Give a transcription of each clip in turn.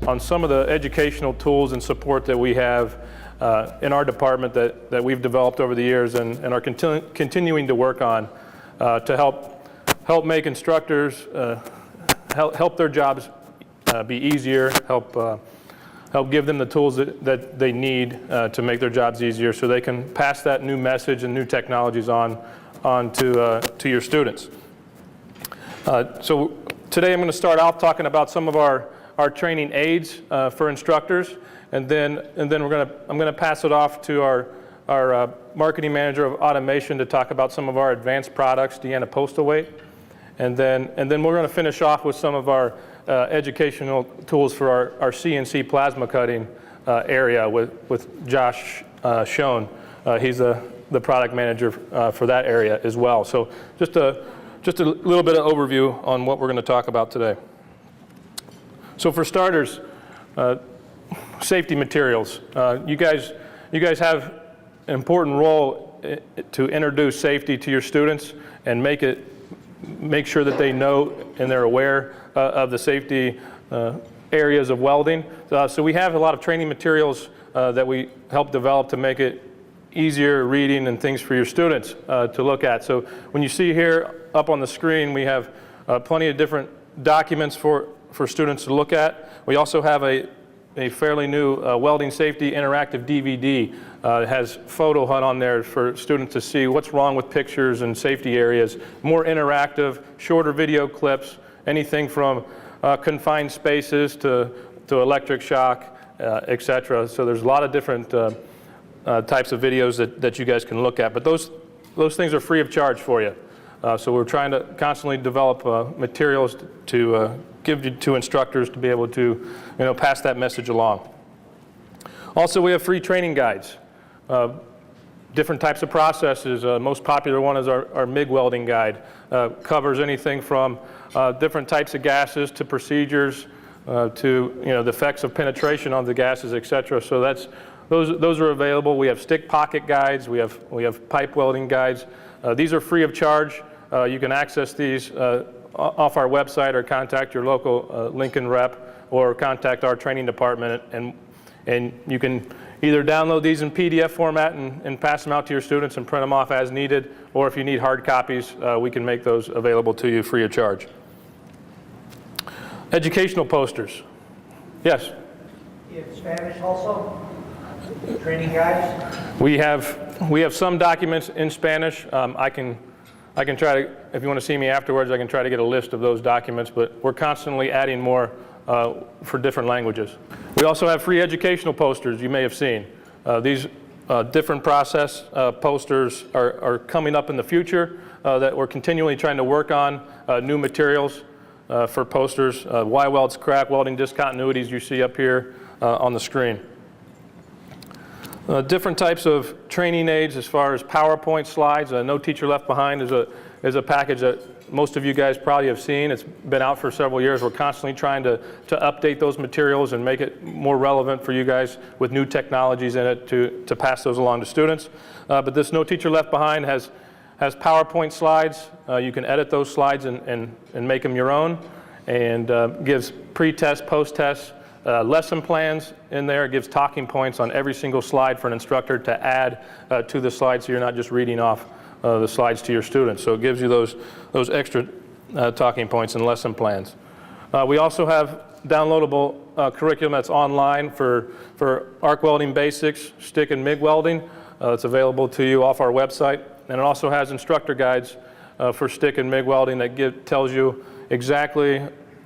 on some of the educational tools and support that we have in our department that we've developed over the years and are continuing to work on to help make instructors, help their jobs be easier, help give them the tools that they need to make their jobs easier so they can pass that new message and new technologies on to your students. So today I'm going to start off talking about some of our training aids for instructors, and then I'm going to pass it off to our marketing manager of automation to talk about some of our advanced products, Deanna Postlethwaite, and then we're going to finish off with some of our educational tools for our CNC plasma cutting area with Josh Schoen. He's the product manager for that area as well. So just a little bit of overview on what we're going to talk about today. So for starters, safety materials. You guys have an important role to introduce safety to your students and make sure that they know and they're aware of the safety areas of welding. So we have a lot of training materials that we help develop to make it easier reading and things for your students to look at. So when you see here up on the screen, we have plenty of different documents for students to look at. We also have a fairly new Welding Safety interactive DVD. It has photo HUD on there for students to see what's wrong with pictures and safety areas. More interactive, shorter video clips, anything from confined spaces to electric shock, etc. So there's a lot of different types of videos that you guys can look at. But those things are free of charge for you. So we're trying to constantly develop materials to give to instructors to be able to pass that message along. Also, we have free training guides. Different types of processes. Most popular one is our MIG welding guide. Covers anything from different types of gases to procedures to the effects of penetration on the gases, etc. So those are available. We have stick pocket guides. We have pipe welding guides. These are free of charge. You can access these off our website or contact your local Lincoln rep or contact our training department, and you can either download these in PDF format and pass them out to your students and print them off as needed, or if you need hard copies, we can make those available to you free of charge. Educational posters. Yes? In Spanish also? Training guides? We have some documents in Spanish. I can try to, if you want to see me afterwards, I can try to get a list of those documents, but we're constantly adding more for different languages. We also have free educational posters you may have seen. These different process posters are coming up in the future that we're continually trying to work on, new materials for posters, why welds crack, welding discontinuities you see up here on the screen. Different types of training aids as far as PowerPoint slides. No Teacher Left Behind is a package that most of you guys probably have seen. It's been out for several years. We're constantly trying to update those materials and make it more relevant for you guys with new technologies in it to pass those along to students. But this No Teacher Left Behind has PowerPoint slides. You can edit those slides and make them your own, and gives pre-test, post-test, lesson plans in there. It gives talking points on every single slide for an instructor to add to the slide, so you're not just reading off the slides to your students. So it gives you those extra talking points and lesson plans. We also have downloadable curriculum that's online for arc welding basics, stick and MIG welding. It's available to you off our website. And it also has instructor guides for stick and MIG welding that tells you exactly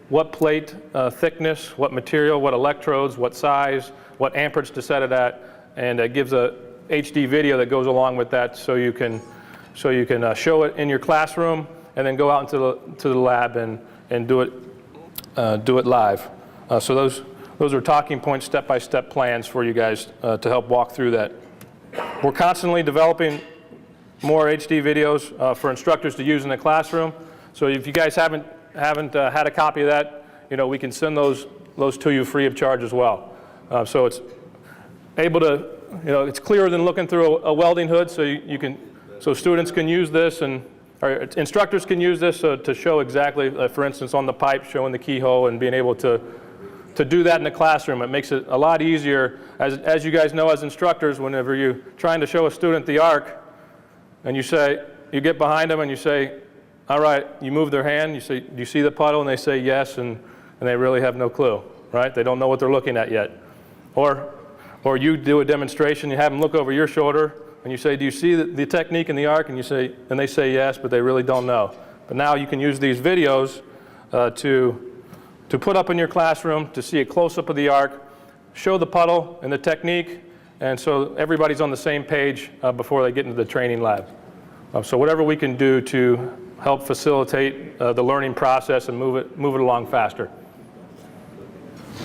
what plate thickness, what material, what electrodes, what size, what amperage to set it at, and it gives a HD video that goes along with that, so you can show it in your classroom and then go out into the lab and do it live. So those are talking points, step-by-step plans for you guys to help walk through that. We're constantly developing more HD videos for instructors to use in the classroom. So if you guys haven't had a copy of that, we can send those to you free of charge as well. So it's able to, it's clearer than looking through a welding hood, so students can use this, or instructors can use this to show exactly, for instance, on the pipe, showing the keyhole and being able to to do that in the classroom. It makes it a lot easier, as you guys know as instructors, whenever you're trying to show a student the arc, and you get behind them and you say, all right, you move their hand, you say, do you see the puddle? And they say yes, and they really have no clue, right? They don't know what they're looking at yet. Or you do a demonstration, you have them look over your shoulder, and you say, do you see the technique in the arc? And they say yes, but they really don't know. But now you can use these videos to put up in your classroom, to see a close-up of the arc, show the puddle and the technique, and so everybody's on the same page before they get into the training lab. So whatever we can do to help facilitate the learning process and move it along faster.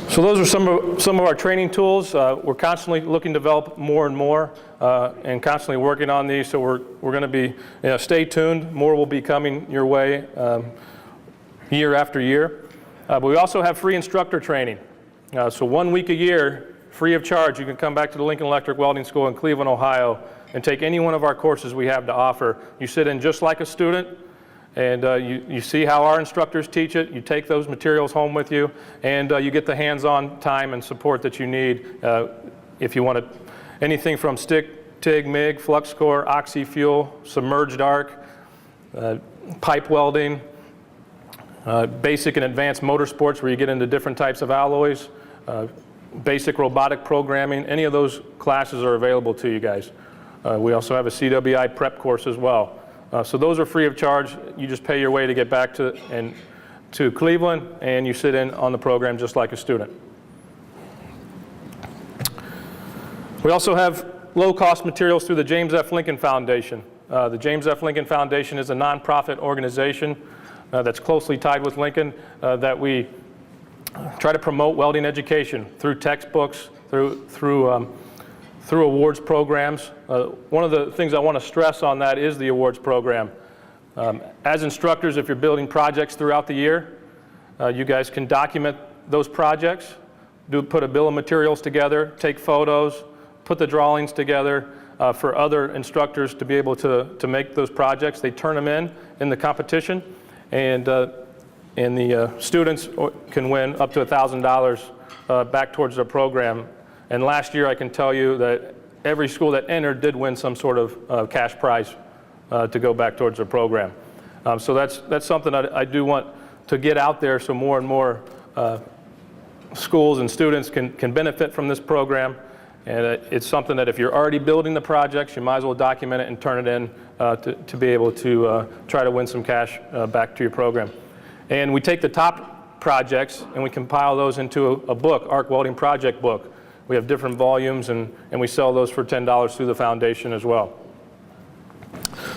So those are some of our training tools. We're constantly looking to develop more and more and constantly working on these, so we're going to be, stay tuned. More will be coming your way year after year. But we also have free instructor training. So 1 week a year, free of charge, you can come back to the Lincoln Electric Welding School in Cleveland, Ohio, and take any one of our courses we have to offer. You sit in just like a student, and you see how our instructors teach it. You take those materials home with you, and you get the hands-on time and support that you need if you want anything from stick, TIG, MIG, flux core, oxy fuel, submerged arc, pipe welding, basic and advanced motorsports where you get into different types of alloys, basic robotic programming. Any of those classes are available to you guys. We also have a CWI prep course as well. So those are free of charge. You just pay your way to get back to Cleveland, and you sit in on the program just like a student. We also have low-cost materials through the James F. Lincoln Foundation. The James F. Lincoln Foundation is a nonprofit organization that's closely tied with Lincoln that we try to promote welding education through textbooks, through awards programs. One of the things I want to stress on that is the awards program. As instructors, if you're building projects throughout the year, you guys can document those projects, put a bill of materials together, take photos, put the drawings together for other instructors to be able to make those projects. They turn them in the competition, and the students can win up to $1,000 back towards their program. And last year, I can tell you that every school that entered did win some sort of cash prize to go back towards their program. So that's something I do want to get out there, so more and more schools and students can benefit from this program. And it's something that if you're already building the projects, you might as well document it and turn it in to be able to try to win some cash back to your program. And we take the top projects and we compile those into a book, Arc Welding Project Book. We have different volumes, and we sell those for $10 through the foundation as well.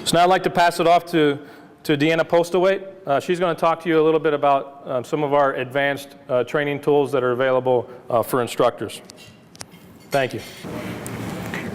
So now I'd like to pass it off to Deanna Postlewaite. She's going to talk to you a little bit about some of our advanced training tools that are available for instructors. Thank you.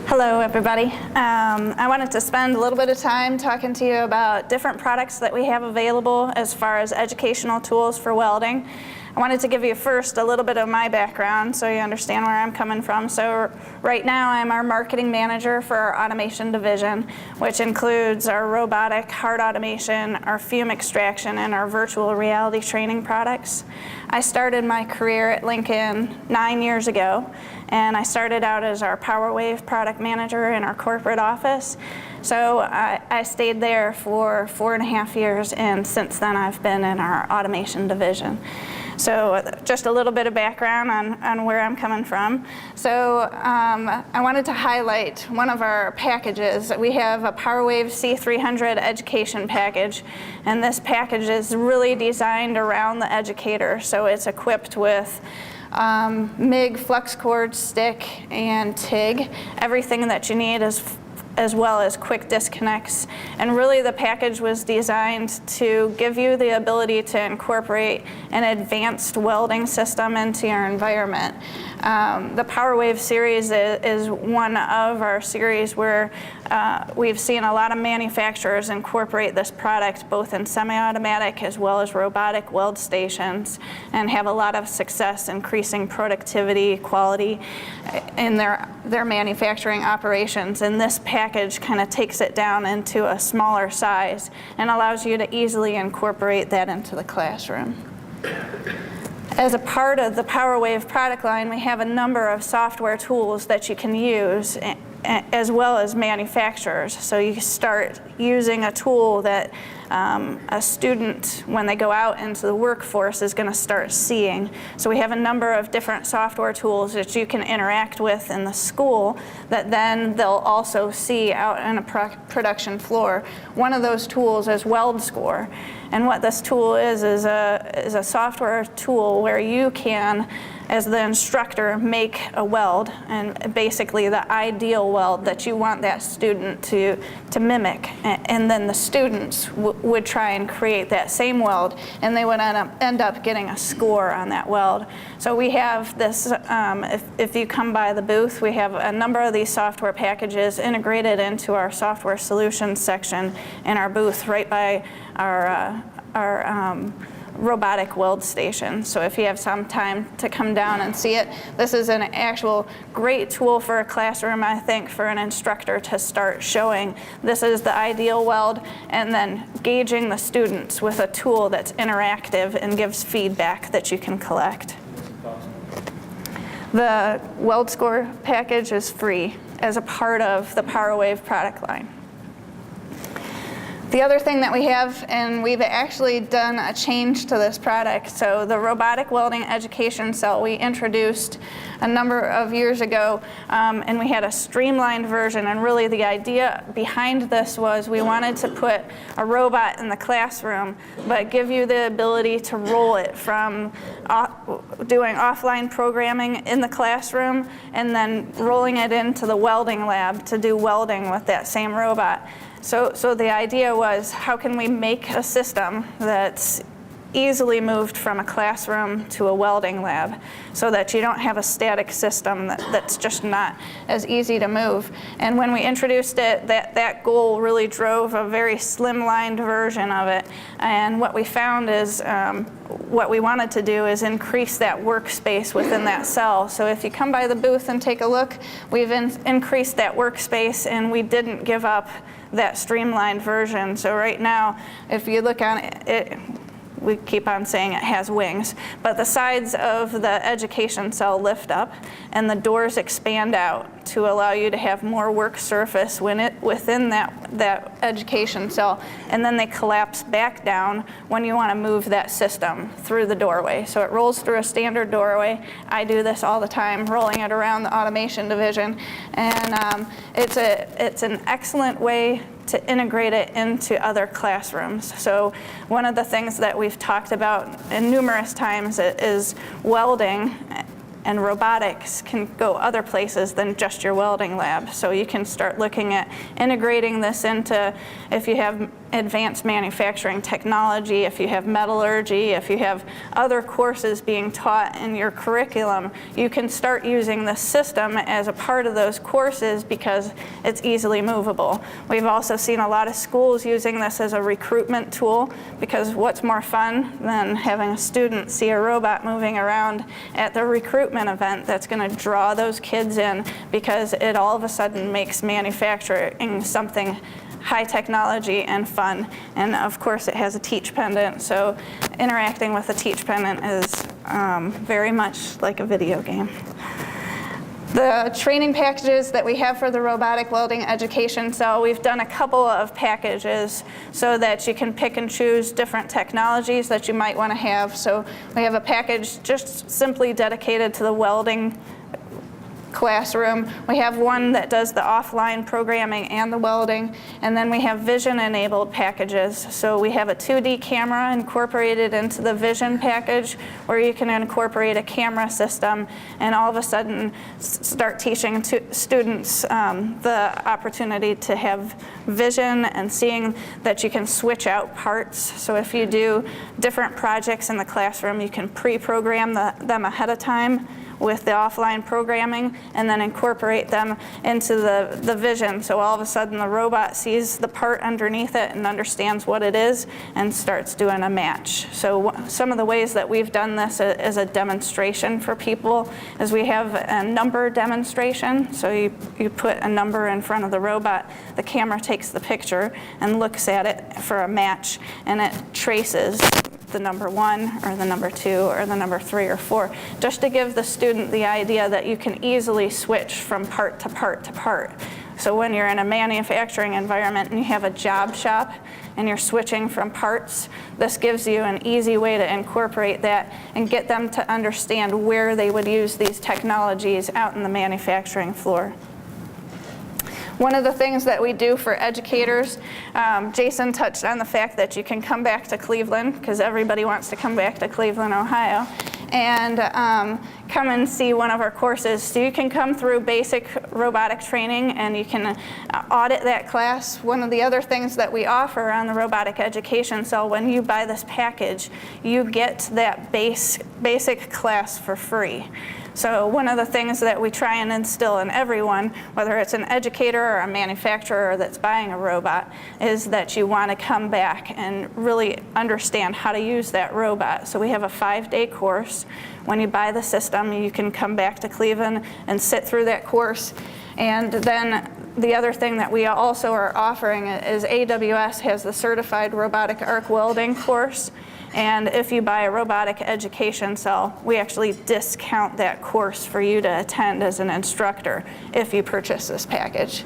Hello, everybody. I wanted to spend a little bit of time talking to you about different products that we have available as far as educational tools for welding. I wanted to give you first a little bit of my background so you understand where I'm coming from. So right now I'm our marketing manager for our automation division, which includes our robotic, hard automation, our fume extraction, and our virtual reality training products. I started my career at Lincoln 9 years ago, and I started out as our Powerwave product manager in our corporate office. So I stayed there for 4.5 years, and since then I've been in our automation division. So just a little bit of background on where I'm coming from. So I wanted to highlight one of our packages. We have a Powerwave C300 education package, and this package is really designed around the educator. So it's equipped with MIG, flux cord, stick, and TIG. Everything that you need as well as quick disconnects. And really the package was designed to give you the ability to incorporate an advanced welding system into your environment. The Powerwave series is one of our series where we've seen a lot of manufacturers incorporate this product both in semi-automatic as well as robotic weld stations and have a lot of success increasing productivity, quality in their manufacturing operations. And this package kind of takes it down into a smaller size and allows you to easily incorporate that into the classroom. As a part of the Powerwave product line, we have a number of software tools that you can use, as well as manufacturers. So you start using a tool that a student, when they go out into the workforce, is going to start seeing. So we have a number of different software tools that you can interact with in the school that then they'll also see out on a production floor. One of those tools is WeldScore. And what this tool is a software tool where you can, as the instructor, make a weld, and basically the ideal weld that you want that student to mimic. And then the students would try and create that same weld, and they would end up getting a score on that weld. So we have this, if you come by the booth, we have a number of these software packages integrated into our software solutions section in our booth right by our robotic weld station. So if you have some time to come down and see it, this is an actual great tool for a classroom, I think, for an instructor to start showing this is the ideal weld, and then gauging the students with a tool that's interactive and gives feedback that you can collect. The WeldScore package is free as a part of the Powerwave product line. The other thing that we have, and we've actually done a change to this product, so the robotic welding education cell we introduced a number of years ago, and we had a streamlined version, and really the idea behind this was we wanted to put a robot in the classroom, but give you the ability to roll it from doing offline programming in the classroom and then rolling it into the welding lab to do welding with that same robot. So the idea was, how can we make a system that's easily moved from a classroom to a welding lab so that you don't have a static system that's just not as easy to move. And when we introduced it, that goal really drove a very slimlined version of it. And what we found is what we wanted to do is increase that workspace within that cell. So if you come by the booth and take a look, we've increased that workspace, and we didn't give up that streamlined version. So right now, if you look on it, we keep on saying it has wings, but the sides of the education cell lift up and the doors expand out to allow you to have more work surface within that education cell, and then they collapse back down when you want to move that system through the doorway. So it rolls through a standard doorway. I do this all the time, rolling it around the automation division, and it's an excellent way to integrate it into other classrooms. So one of the things that we've talked about numerous times is welding and robotics can go other places than just your welding lab. So you can start looking at integrating this into, if you have advanced manufacturing technology, if you have metallurgy, if you have other courses being taught in your curriculum, you can start using this system as a part of those courses because it's easily movable. We've also seen a lot of schools using this as a recruitment tool, because what's more fun than having a student see a robot moving around at the recruitment event that's going to draw those kids in, because it all of a sudden makes manufacturing something high technology and fun. And of course it has a teach pendant, so interacting with a teach pendant is very much like a video game. The training packages that we have for the robotic welding education cell, we've done a couple of packages so that you can pick and choose different technologies that you might want to have. So we have a package just simply dedicated to the welding classroom. We have one that does the offline programming and the welding, and then we have vision-enabled packages. So we have a 2D camera incorporated into the vision package, where you can incorporate a camera system and all of a sudden start teaching students the opportunity to have vision and seeing that you can switch out parts. So if you do different projects in the classroom, you can pre-program them ahead of time with the offline programming and then incorporate them into the vision. So all of a sudden the robot sees the part underneath it and understands what it is and starts doing a match. So some of the ways that we've done this as a demonstration for people is we have a number demonstration. So you put a number in front of the robot, the camera takes the picture and looks at it for a match, and it traces the number 1 or the number 2 or the number 3 or 4, just to give the student the idea that you can easily switch from part to part to part. So when you're in a manufacturing environment and you have a job shop and you're switching from parts, this gives you an easy way to incorporate that and get them to understand where they would use these technologies out in the manufacturing floor. One of the things that we do for educators, Jason touched on the fact that you can come back to Cleveland, because everybody wants to come back to Cleveland, Ohio, and come and see one of our courses. So you can come through basic robotic training and you can audit that class. One of the other things that we offer on the robotic education cell, when you buy this package, you get that basic class for free. So one of the things that we try and instill in everyone, whether it's an educator or a manufacturer that's buying a robot, is that you want to come back and really understand how to use that robot. So we have a 5-day course. When you buy the system, you can come back to Cleveland and sit through that course. And then the other thing that we also are offering is AWS has the Certified Robotic Arc Welding course. And if you buy a robotic education cell, we actually discount that course for you to attend as an instructor if you purchase this package.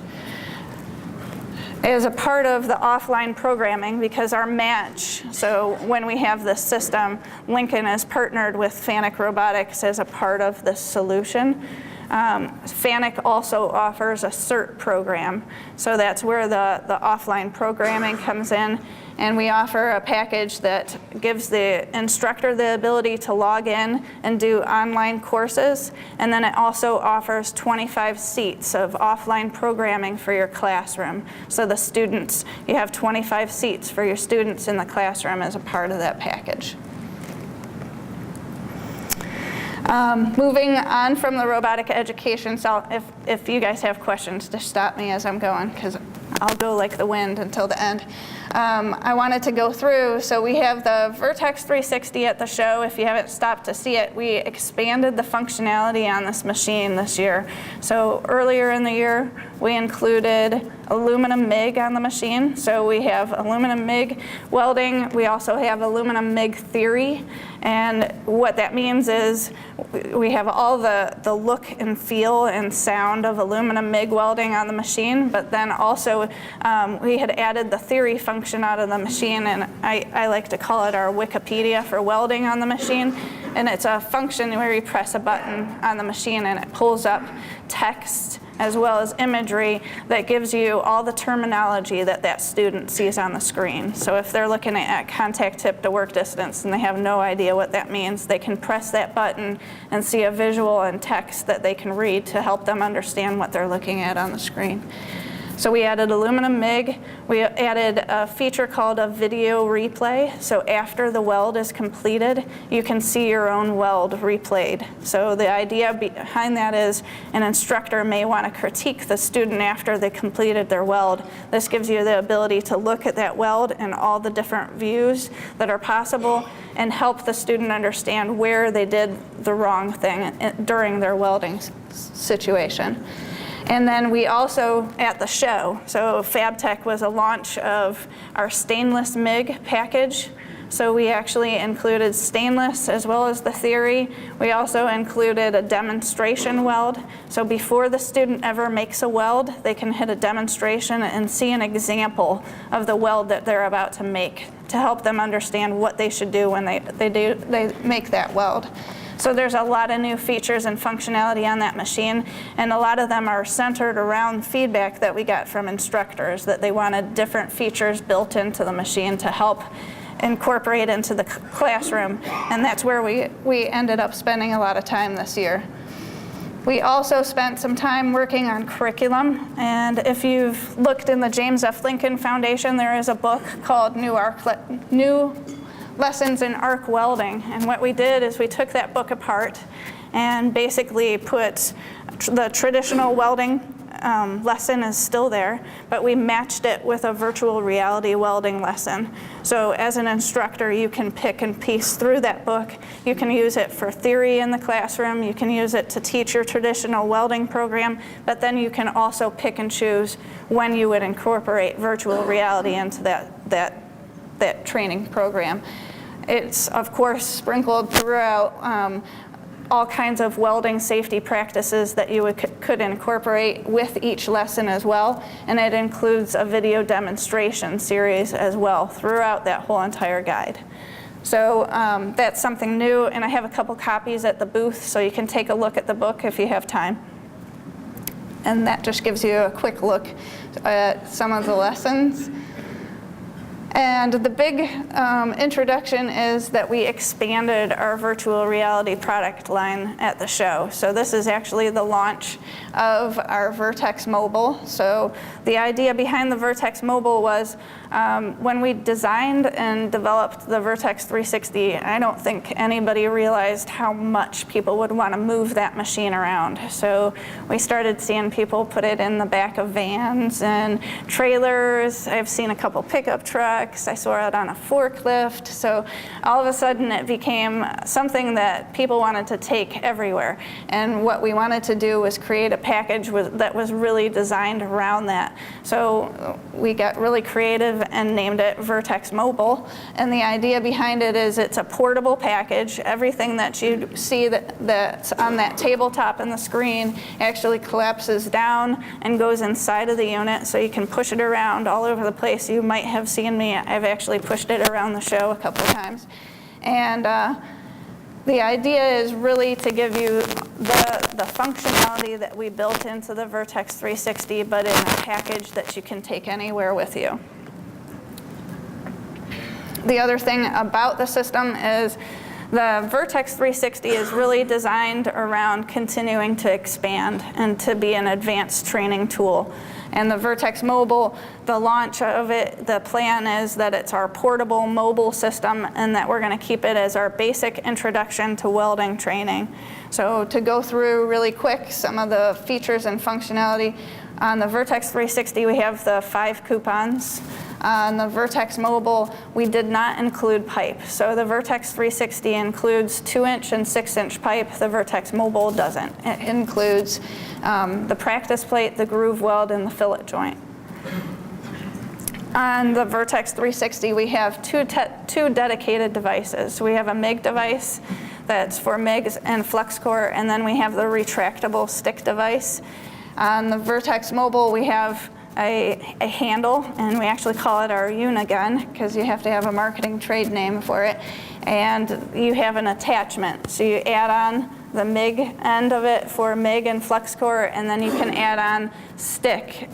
As a part of the offline programming, because our match, so when we have this system, Lincoln is partnered with Fabtech Robotics as a part of this solution. Fabtech also offers a CERT program, so that's where the offline programming comes in, and we offer a package that gives the instructor the ability to log in and do online courses, and then it also offers 25 seats of offline programming for your classroom. So the students, you have 25 seats for your students in the classroom as a part of that package. Moving on from the robotic education cell, if you guys have questions, just stop me as I'm going, because I'll go like the wind until the end. I wanted to go through, so we have the VRTEX 360 at the show. If you haven't stopped to see it, we expanded the functionality on this machine this year. So earlier in the year, we included aluminum MIG on the machine. So we have aluminum MIG welding. We also have aluminum MIG theory. And what that means is we have all the look and feel and sound of aluminum MIG welding on the machine, but then also we had added the theory function out of the machine, and I like to call it our Wikipedia for welding on the machine. And it's a function where you press a button on the machine and it pulls up text as well as imagery that gives you all the terminology that student sees on the screen. So if they're looking at contact tip to work distance and they have no idea what that means, they can press that button and see a visual and text that they can read to help them understand what they're looking at on the screen. So we added aluminum MIG. We added a feature called a video replay. So after the weld is completed, you can see your own weld replayed. So the idea behind that is an instructor may want to critique the student after they completed their weld. This gives you the ability to look at that weld and all the different views that are possible and help the student understand where they did the wrong thing during their welding situation. And then we also, at the show, so Fabtech was a launch of our stainless MIG package. So we actually included stainless as well as the theory. We also included a demonstration weld. So before the student ever makes a weld, they can hit a demonstration and see an example of the weld that they're about to make to help them understand what they should do when they make that weld. So there's a lot of new features and functionality on that machine, and a lot of them are centered around feedback that we got from instructors, that they wanted different features built into the machine to help incorporate into the classroom, and that's where we ended up spending a lot of time this year. We also spent some time working on curriculum, and if you've looked in the James F. Lincoln Foundation, there is a book called New Lessons in Arc Welding, and what we did is we took that book apart and basically put the traditional welding lesson is still there, but we matched it with a virtual reality welding lesson. So as an instructor, you can pick and piece through that book. You can use it for theory in the classroom, you can use it to teach your traditional welding program, but then you can also pick and choose when you would incorporate virtual reality into that training program. It's, of course, sprinkled throughout all kinds of welding safety practices that you could incorporate with each lesson as well. And it includes a video demonstration series as well throughout that whole entire guide. So that's something new, and I have a couple copies at the booth, so you can take a look at the book if you have time. And that just gives you a quick look at some of the lessons. And the big introduction is that we expanded our virtual reality product line at the show. So this is actually the launch of our VRTEX Mobile. So the idea behind the VRTEX Mobile was when we designed and developed the VRTEX 360, I don't think anybody realized how much people would want to move that machine around. So we started seeing people put it in the back of vans and trailers. I've seen a couple pickup trucks. I saw it on a forklift. So all of a sudden it became something that people wanted to take everywhere. And what we wanted to do was create a package that was really designed around that. So we got really creative and named it VRTEX Mobile. And the idea behind it is it's a portable package. Everything that you see that's on that tabletop in the screen actually collapses down and goes inside of the unit, so you can push it around all over the place. You might have seen me. I've actually pushed it around the show a couple times. And the idea is really to give you the functionality that we built into the VRTEX 360, but in a package that you can take anywhere with you. The other thing about the system is the VRTEX 360 is really designed around continuing to expand and to be an advanced training tool. And the VRTEX Mobile, the launch of it, the plan is that it's our portable mobile system and that we're going to keep it as our basic introduction to welding training. So to go through really quick some of the features and functionality, on the VRTEX 360 we have the 5 coupons. On the VRTEX Mobile, we did not include pipe. So the VRTEX 360 includes 2-inch and 6-inch pipe. The VRTEX Mobile doesn't. It includes the practice plate, the groove weld, and the fillet joint. On the VRTEX 360, we have two dedicated devices. We have a MIG device that's for MIGs and flux core, and then we have the retractable stick device. On the VRTEX Mobile, we have a handle, and we actually call it our Unigun because you have to have a marketing trade name for it. And you have an attachment, so you add on the MIG end of it for MIG and flux core, and then you can add on stick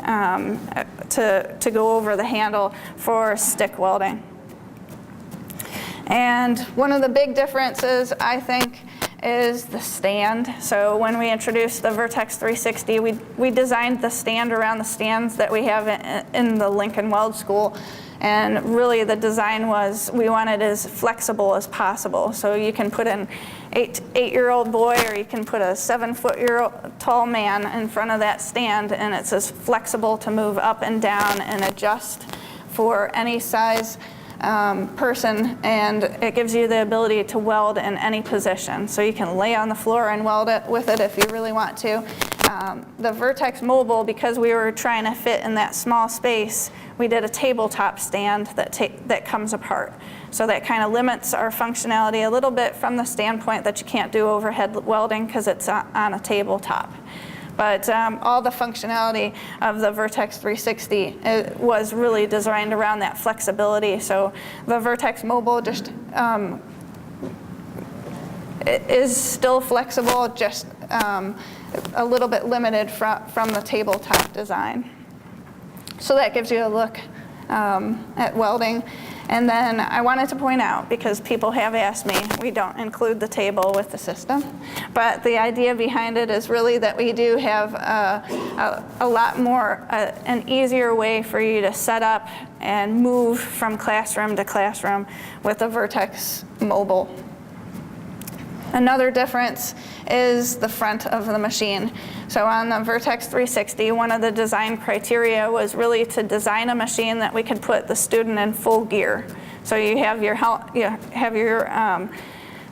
to go over the handle for stick welding. And one of the big differences, I think, is the stand. So when we introduced the VRTEX 360, we designed the stand around the stands that we have in the Lincoln Weld School. And really the design was, we want it as flexible as possible. So you can put an 8-year-old boy, or you can put a 7-foot tall man in front of that stand, and it's as flexible to move up and down and adjust for any size person, and it gives you the ability to weld in any position. So you can lay on the floor and weld it with it if you really want to. The VRTEX Mobile, because we were trying to fit in that small space, we did a tabletop stand that comes apart. So that kind of limits our functionality a little bit from the standpoint that you can't do overhead welding because it's on a tabletop. But all the functionality of the VRTEX 360 was really designed around that flexibility. So the VRTEX Mobile just it is still flexible, just a little bit limited from the tabletop design. So that gives you a look at welding. And then I wanted to point out, because people have asked me, we don't include the table with the system. But the idea behind it is really that we do have a lot more, an easier way for you to set up and move from classroom to classroom with the VRTEX Mobile. Another difference is the front of the machine. So on the VRTEX 360, one of the design criteria was really to design a machine that we could put the student in full gear. So you have your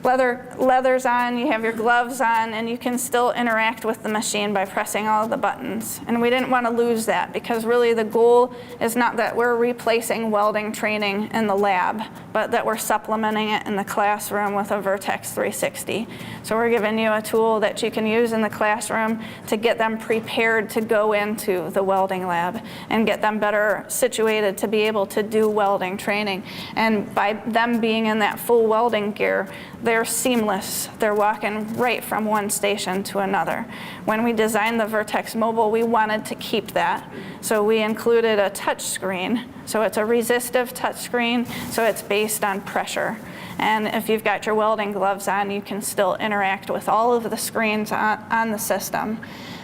leather's on, you have your gloves on, and you can still interact with the machine by pressing all of the buttons. And we didn't want to lose that, because really the goal is not that we're replacing welding training in the lab, but that we're supplementing it in the classroom with a VRTEX 360. So we're giving you a tool that you can use in the classroom to get them prepared to go into the welding lab and get them better situated to be able to do welding training. And by them being in that full welding gear, they're seamless. They're walking right from one station to another. When we designed the VRTEX Mobile, we wanted to keep that. So we included a touch screen. So it's a resistive touch screen, so it's based on pressure. And if you've got your welding gloves on, you can still interact with all of the screens on the system.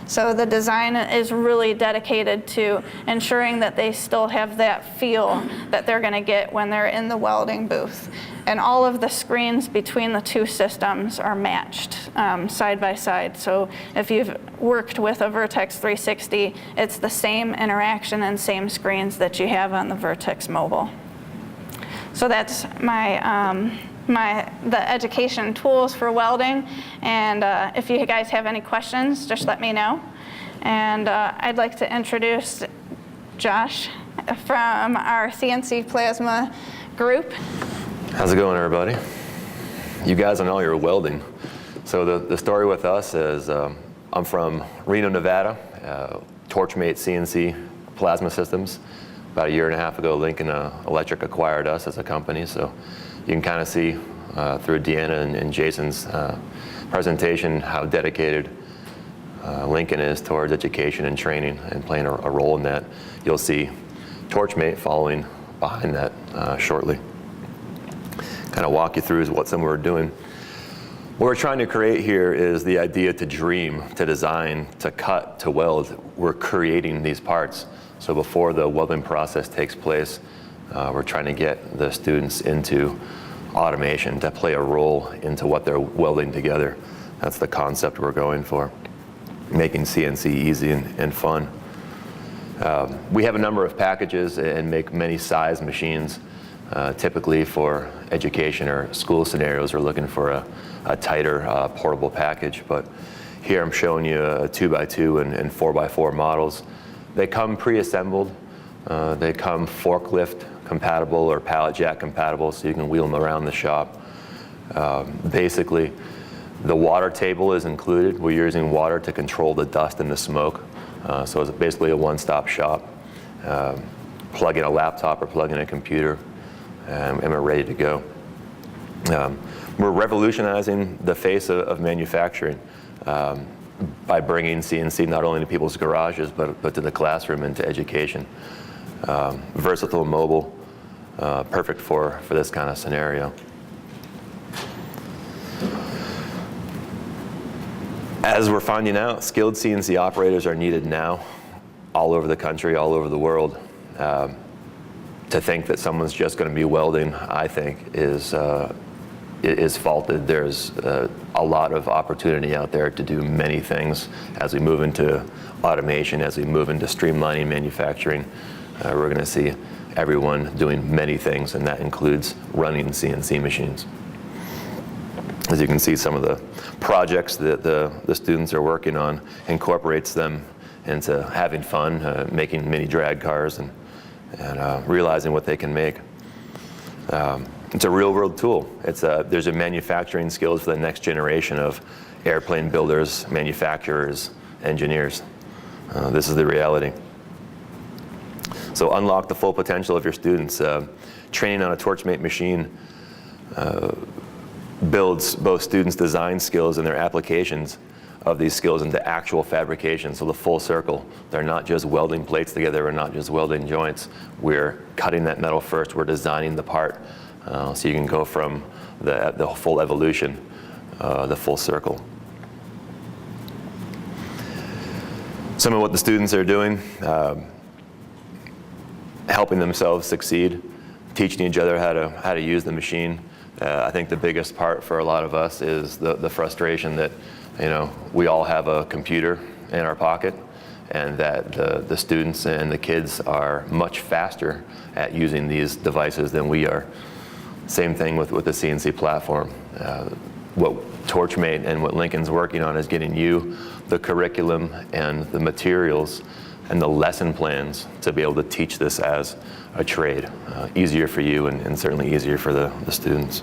So the design is really dedicated to ensuring that they still have that feel that they're going to get when they're in the welding booth. And all of the screens between the two systems are matched side by side. So if you've worked with a VRTEX 360, it's the same interaction and same screens that you have on the VRTEX Mobile. So that's the education tools for welding. And if you guys have any questions, just let me know. And I'd like to introduce Josh from our CNC Plasma group. How's it going, everybody? You guys know you're welding. So the story with us is I'm from Reno, Nevada, Torchmate CNC Plasma Systems. About a year and a half ago, Lincoln Electric acquired us as a company. So you can kind of see through Deanna and Jason's presentation how dedicated Lincoln is towards education and training and playing a role in that. You'll see Torchmate following behind that shortly. Kind of walk you through what some we're doing. What we're trying to create here is the idea to dream, to design, to cut, to weld. We're creating these parts. So before the welding process takes place, we're trying to get the students into automation to play a role into what they're welding together. That's the concept we're going for, making CNC easy and fun. We have a number of packages and make many size machines. Typically for education or school scenarios, we're looking for a tighter portable package. But here I'm showing you a 2x2 and 4x4 models. They come pre-assembled. They come forklift compatible or pallet jack compatible, so you can wheel them around the shop. Basically, the water table is included. We're using water to control the dust and the smoke. So it's basically a one-stop shop. Plug in a laptop or plug in a computer, and we're ready to go. We're revolutionizing the face of manufacturing by bringing CNC not only to people's garages, but to the classroom and to education. Versatile, mobile, perfect for this kind of scenario. As we're finding out, skilled CNC operators are needed now all over the country, all over the world. To think that someone's just going to be welding, I think, is faulted. There's a lot of opportunity out there to do many things as we move into automation, as we move into streamlining manufacturing. We're going to see everyone doing many things, and that includes running CNC machines. As you can see, some of the projects that the students are working on incorporates them into having fun, making mini drag cars and realizing what they can make. It's a real-world tool. There's a manufacturing skills for the next generation of airplane builders, manufacturers, engineers. This is the reality. So unlock the full potential of your students. Training on a Torchmate machine builds both students' design skills and their applications of these skills into actual fabrication, so the full circle. They're not just welding plates together, we're not just welding joints. We're cutting that metal first, we're designing the part, so you can go from the full evolution, the full circle. Some of what the students are doing, helping themselves succeed, teaching each other how to use the machine. I think the biggest part for a lot of us is the frustration that, we all have a computer in our pocket, and that the students and the kids are much faster at using these devices than we are. Same thing with the CNC platform. What Torchmate and what Lincoln's working on is getting you the curriculum and the materials and the lesson plans to be able to teach this as a trade. Easier for you and certainly easier for the students.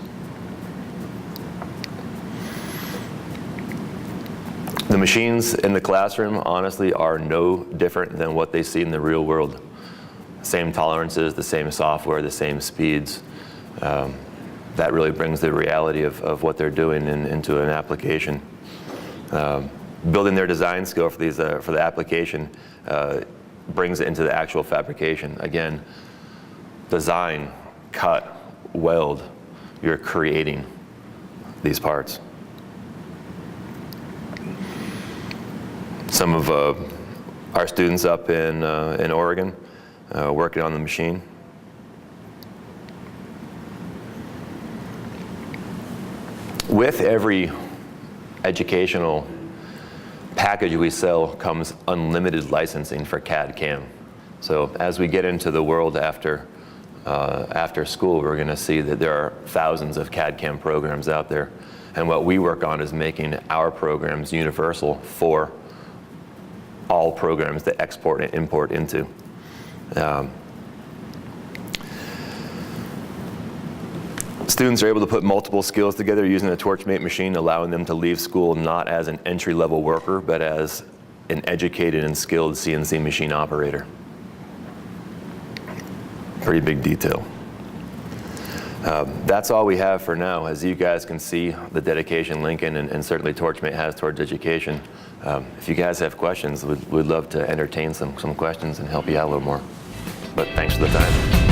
The machines in the classroom, honestly, are no different than what they see in the real world. Same tolerances, the same software, the same speeds. That really brings the reality of what they're doing into an application. Building their design skill for the application brings it into the actual fabrication. Again, design, cut, weld, you're creating these parts. Some of our students up in Oregon working on the machine. With every educational package we sell comes unlimited licensing for CAD/CAM. So as we get into the world after school, we're going to see that there are thousands of CAD/CAM programs out there. And what we work on is making our programs universal for all programs that export and import into. Students are able to put multiple skills together using a Torchmate machine, allowing them to leave school not as an entry-level worker, but as an educated and skilled CNC machine operator. Pretty big detail. That's all we have for now. As you guys can see, the dedication Lincoln and certainly Torchmate has towards education. If you guys have questions, we'd love to entertain some questions and help you out a little more. But thanks for the time.